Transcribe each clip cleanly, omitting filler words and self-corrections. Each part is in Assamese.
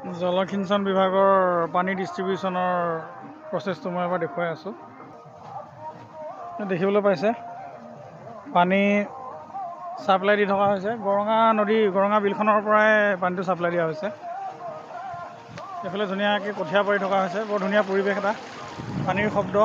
জলসিঞ্চন বিভাগৰ পানী ডিষ্ট্ৰিবিউচনৰ প্ৰচেছটো মই এবাৰ দেখুৱাই আছোঁ। দেখিবলৈ পাইছে পানী ছাপ্লাই দি থকা হৈছে। গৰঙা বিলখনৰ পৰাই পানীটো ছাপ্লাই দিয়া হৈছে। এইফালে ধুনীয়াকৈ কঠীয়া পাৰি থকা হৈছে। বৰ ধুনীয়া পৰিৱেশ এটা, পানীৰ শব্দ।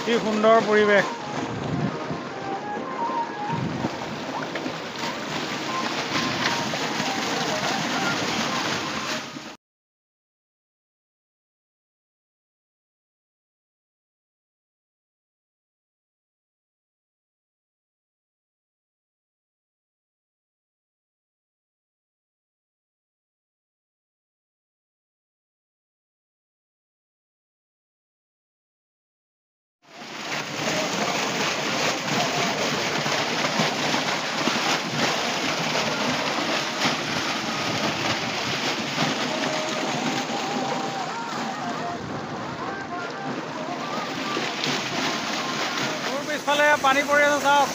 কি সুন্দৰ পৰিৱেশ। পিছফালে পানী পৰি আছে চাওক,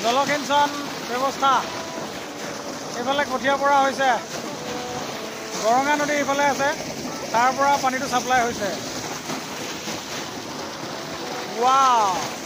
জলসিঞ্চন ব্যৱস্থা। এইফালে কঠীয়া পৰা হৈছে, গৰঙা নদী এইফালে আছে, তাৰ পৰা পানীটো ছাপ্লাই হৈছে। ৱাও।